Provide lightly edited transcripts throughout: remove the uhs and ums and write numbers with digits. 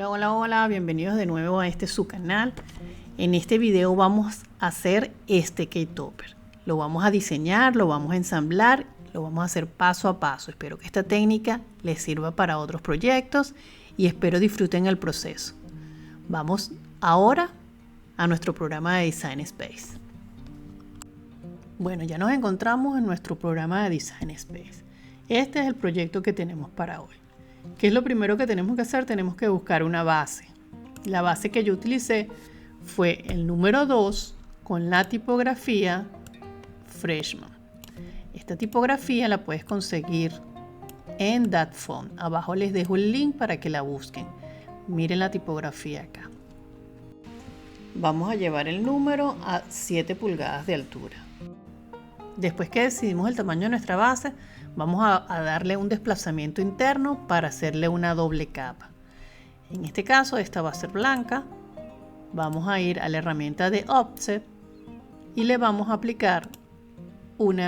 Hola, hola, hola, bienvenidos de nuevo a su canal. En este video vamos a hacer este K-Topper. Lo vamos a diseñar, lo vamos a ensamblar, lo vamos a hacer paso a paso. Espero que esta técnica les sirva para otros proyectos y espero disfruten el proceso. Vamos ahora a nuestro programa de Design Space. Bueno, ya nos encontramos en nuestro programa de Design Space. Este es el proyecto que tenemos para hoy. ¿Qué es lo primero que tenemos que hacer? Tenemos que buscar una base. La base que yo utilicé fue el número 2 con la tipografía Freshman. Esta tipografía la puedes conseguir en DatFont. Abajo les dejo el link para que la busquen. Miren la tipografía acá. Vamos a llevar el número a 7 pulgadas de altura. Después que decidimos el tamaño de nuestra base, vamos a darle un desplazamiento interno para hacerle una doble capa. En este caso esta va a ser blanca. Vamos a ir a la herramienta de Offset y le vamos a aplicar un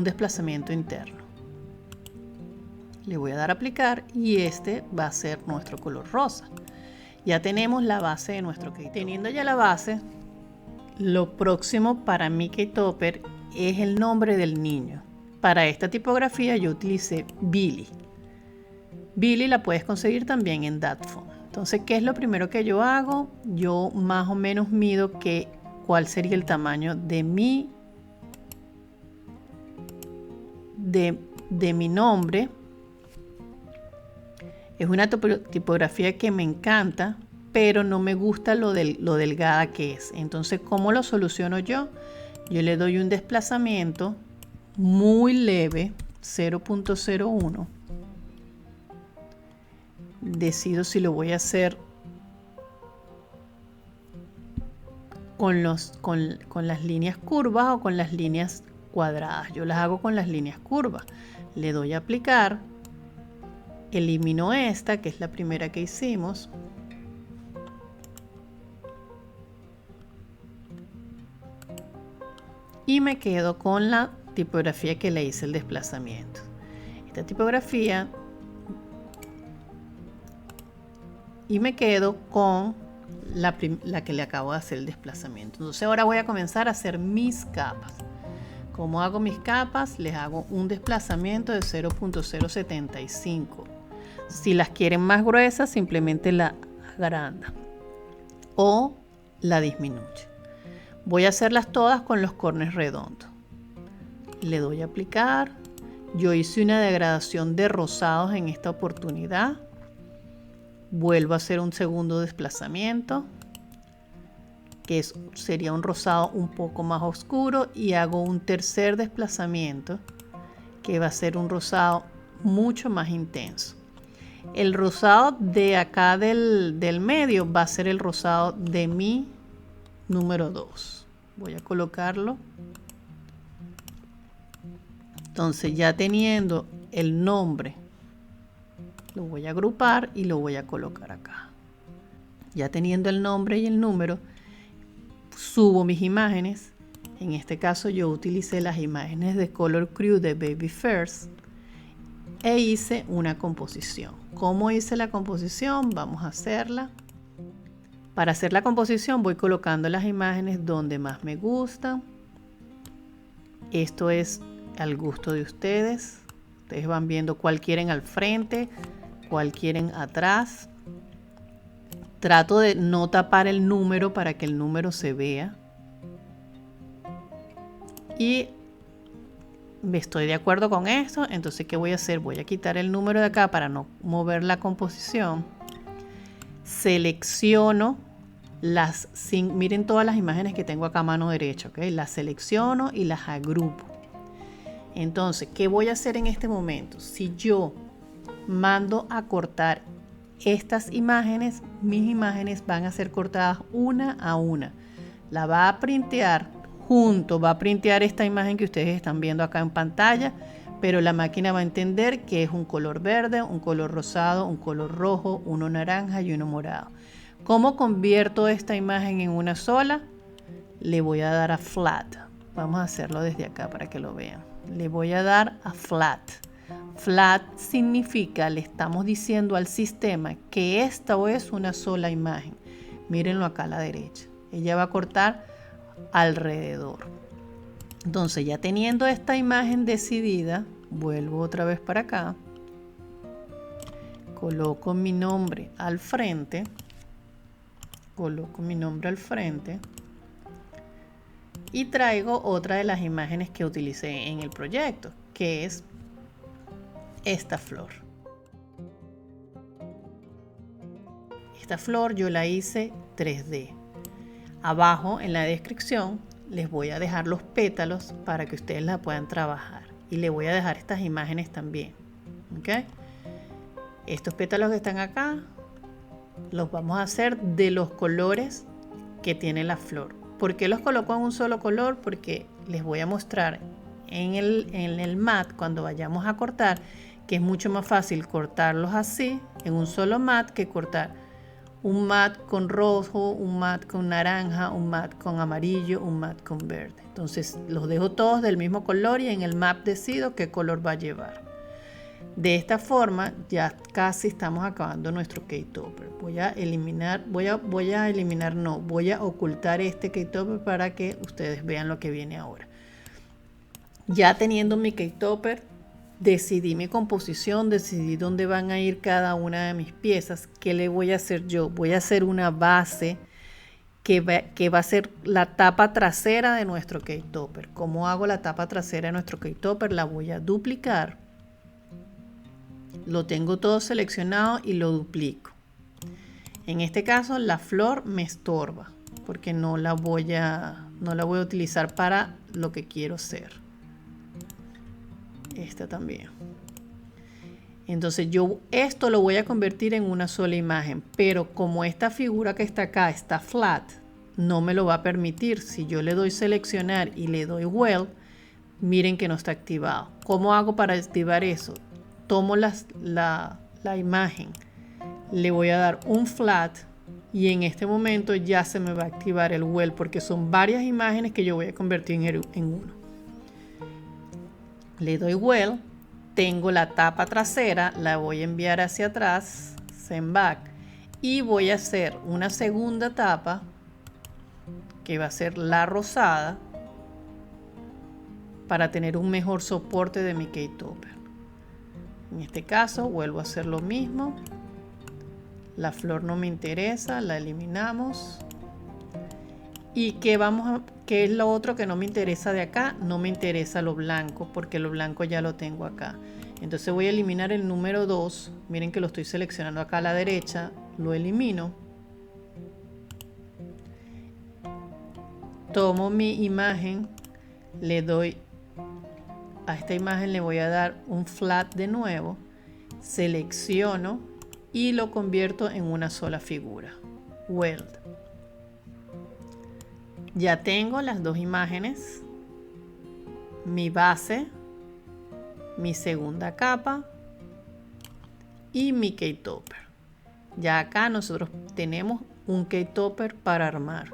desplazamiento interno. Le voy a dar a aplicar y este va a ser nuestro color rosa. Ya tenemos la base de nuestro K-Topper. Teniendo ya la base, lo próximo para mi K-Topper es el nombre del niño. Para esta tipografía yo utilicé Billy. Billy la puedes conseguir también en DatFont. Entonces, ¿qué es lo primero que yo hago? Yo más o menos mido cuál sería el tamaño de mi nombre. Es una tipografía que me encanta, pero no me gusta lo delgada que es. Entonces, ¿cómo lo soluciono yo? Yo le doy un desplazamiento muy leve, 0.01. Decido si lo voy a hacer con las líneas curvas o con las líneas cuadradas. Yo las hago con las líneas curvas. Le doy a aplicar. Elimino esta, que es la primera que hicimos. Y me quedo con la tipografía que le hice el desplazamiento. Esta tipografía. Y me quedo con la que le acabo de hacer el desplazamiento. Entonces ahora voy a comenzar a hacer mis capas. ¿Cómo hago mis capas? Les hago un desplazamiento de 0.075. Si las quieren más gruesas, simplemente la agrandan o la disminuye. Voy a hacerlas todas con los corners redondos. Le doy a aplicar. Yo hice una degradación de rosados en esta oportunidad. Vuelvo a hacer un segundo desplazamiento, que sería un rosado un poco más oscuro, y hago un tercer desplazamiento, que va a ser un rosado mucho más intenso. El rosado de acá del medio va a ser el rosado de mi número 2. Voy a colocarlo. Entonces, ya teniendo el nombre, lo voy a agrupar y lo voy a colocar acá. Ya teniendo el nombre y el número, subo mis imágenes. En este caso yo utilicé las imágenes de Color Crew de Baby First e hice una composición. ¿Cómo hice la composición? Vamos a hacerla. Para hacer la composición voy colocando las imágenes donde más me gustan. Esto es al gusto de ustedes. Ustedes van viendo cuál quieren al frente, cuál quieren atrás. Trato de no tapar el número para que el número se vea. Y estoy de acuerdo con esto. Entonces, ¿qué voy a hacer? Voy a quitar el número de acá para no mover la composición. Selecciono miren todas las imágenes que tengo acá a mano derecha, ¿ok? Las selecciono y las agrupo. Entonces, ¿qué voy a hacer en este momento? Si yo mando a cortar estas imágenes, mis imágenes van a ser cortadas una a una. La va a printear va a printear esta imagen que ustedes están viendo acá en pantalla, pero la máquina va a entender que es un color verde, un color rosado, un color rojo, uno naranja y uno morado. ¿Cómo convierto esta imagen en una sola? Le voy a dar a Flat. Vamos a hacerlo desde acá para que lo vean. Le voy a dar a Flat. Flat significa, le estamos diciendo al sistema que esta es una sola imagen. Mírenlo acá a la derecha. Ella va a cortar alrededor. Entonces, ya teniendo esta imagen decidida, vuelvo otra vez para acá. Coloco mi nombre al frente. Y traigo otra de las imágenes que utilicé en el proyecto, que es esta flor. Esta flor yo la hice 3D. Abajo en la descripción les voy a dejar los pétalos para que ustedes la puedan trabajar. Y les voy a dejar estas imágenes también. ¿Ok? Estos pétalos que están acá los vamos a hacer de los colores que tiene la flor. ¿Por qué los coloco en un solo color? Porque les voy a mostrar en el mat, cuando vayamos a cortar, que es mucho más fácil cortarlos así, en un solo mat, que cortar un mat con rojo, un mat con naranja, un mat con amarillo, un mat con verde. Entonces los dejo todos del mismo color y en el mat decido qué color va a llevar. De esta forma ya casi estamos acabando nuestro cake topper. Voy a ocultar este cake topper para que ustedes vean lo que viene ahora. Ya teniendo mi cake topper, decidí mi composición, decidí dónde van a ir cada una de mis piezas. ¿Qué le voy a hacer yo? Voy a hacer una base que va a ser la tapa trasera de nuestro cake topper. ¿Cómo hago la tapa trasera de nuestro cake topper? La voy a duplicar. Lo tengo todo seleccionado y lo duplico. En este caso la flor me estorba porque no la voy a utilizar para lo que quiero hacer. Esta también. Entonces yo esto lo voy a convertir en una sola imagen, pero como esta figura que está acá está flat, no me lo va a permitir. Si yo le doy seleccionar y le doy well, miren que no está activado. ¿Cómo hago para activar eso? Tomo la imagen, le voy a dar un flat y en este momento ya se me va a activar el well porque son varias imágenes que yo voy a convertir en uno. Le doy well, tengo la tapa trasera, la voy a enviar hacia atrás, send back, y voy a hacer una segunda tapa que va a ser la rosada para tener un mejor soporte de mi cake topper. En este caso vuelvo a hacer lo mismo. La flor no me interesa, la eliminamos. ¿Y qué es lo otro que no me interesa de acá? No me interesa lo blanco porque lo blanco ya lo tengo acá. Entonces voy a eliminar el número 2. Miren que lo estoy seleccionando acá a la derecha. Lo elimino. Tomo mi imagen, le doy a esta imagen, le voy a dar un flat de nuevo, selecciono y lo convierto en una sola figura. Weld. Ya tengo las dos imágenes, mi base, mi segunda capa y mi cake topper. Ya acá nosotros tenemos un cake topper para armar.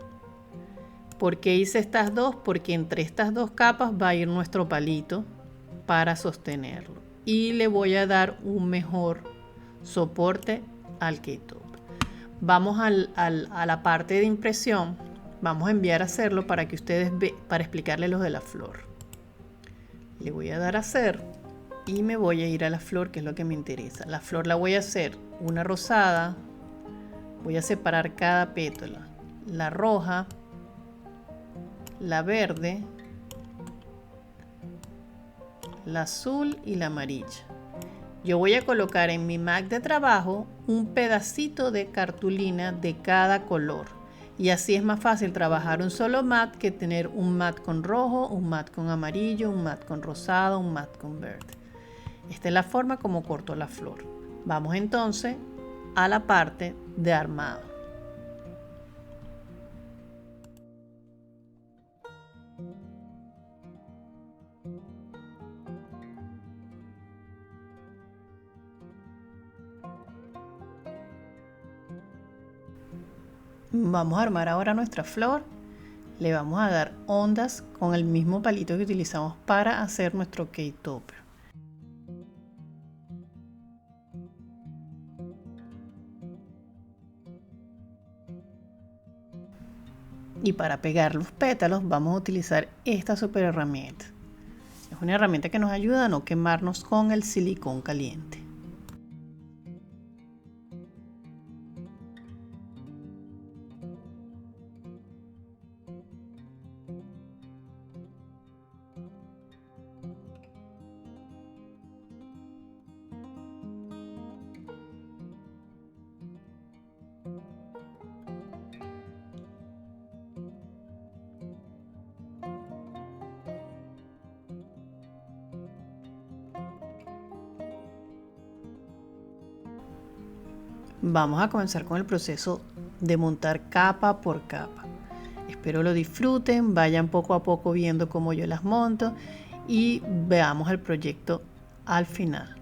¿Por qué hice estas dos? Porque entre estas dos capas va a ir nuestro palito para sostenerlo y le voy a dar un mejor soporte al cake topper. Vamos a la parte de impresión. Vamos a enviar a hacerlo para que ustedes vean, para explicarles lo de la flor. Le voy a dar a hacer y me voy a ir a la flor, que es lo que me interesa. La flor la voy a hacer una rosada. Voy a separar cada pétala. La roja, la verde, la azul y la amarilla. Yo voy a colocar en mi Mac de trabajo un pedacito de cartulina de cada color. Y así es más fácil trabajar un solo mat que tener un mat con rojo, un mat con amarillo, un mat con rosado, un mat con verde. Esta es la forma como corto la flor. Vamos entonces a la parte de armado. Vamos a armar ahora nuestra flor. Le vamos a dar ondas con el mismo palito que utilizamos para hacer nuestro cake topper. Y para pegar los pétalos vamos a utilizar esta super herramienta. Es una herramienta que nos ayuda a no quemarnos con el silicón caliente. Vamos a comenzar con el proceso de montar capa por capa. Espero lo disfruten, vayan poco a poco viendo cómo yo las monto y veamos el proyecto al final.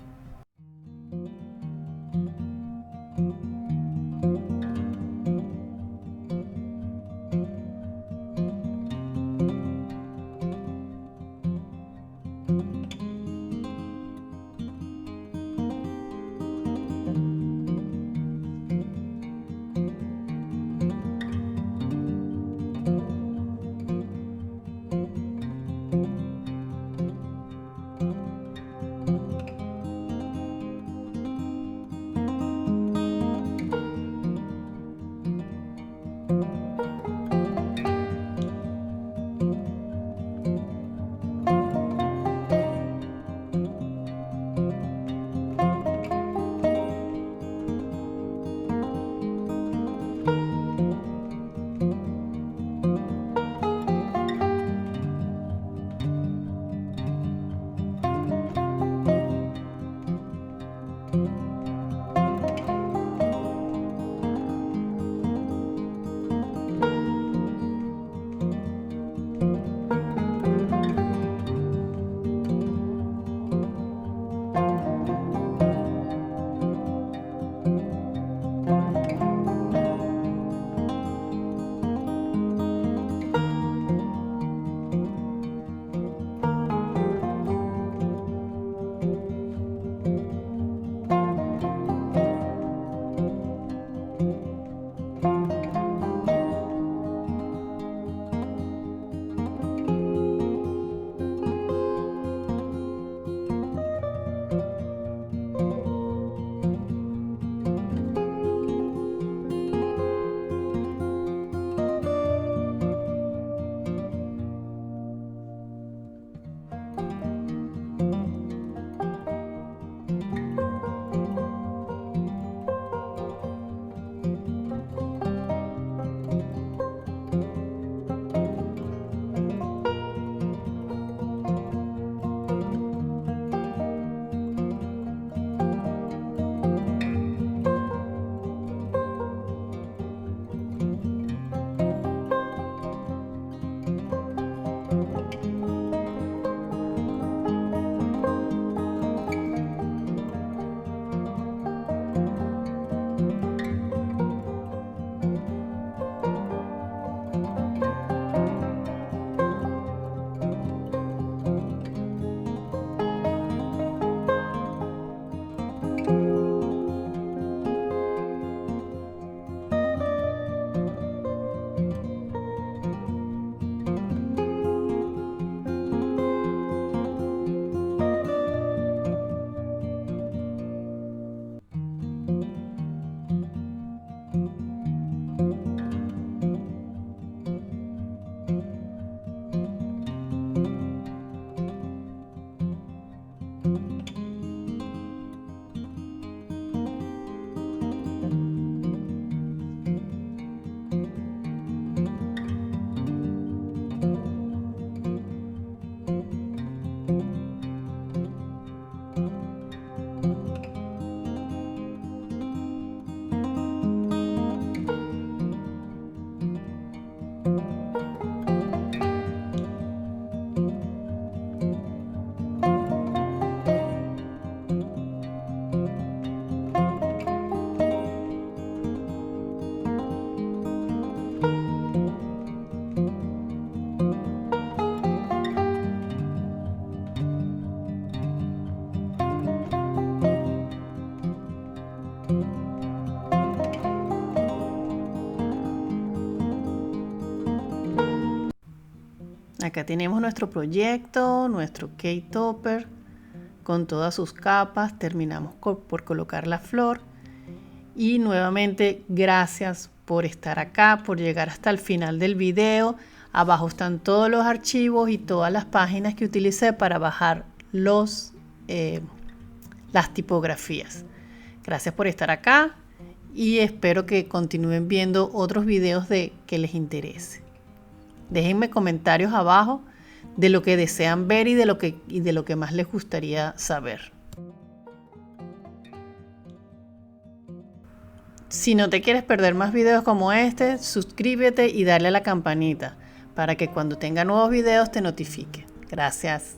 Acá tenemos nuestro proyecto, nuestro cake topper con todas sus capas. Terminamos por colocar la flor. Y nuevamente gracias por estar acá, por llegar hasta el final del video. Abajo están todos los archivos y todas las páginas que utilicé para bajar las tipografías. Gracias por estar acá y espero que continúen viendo otros videos que les interese. Déjenme comentarios abajo de lo que desean ver y de lo que más les gustaría saber. Si no te quieres perder más videos como este, suscríbete y dale a la campanita para que cuando tenga nuevos videos te notifique. Gracias.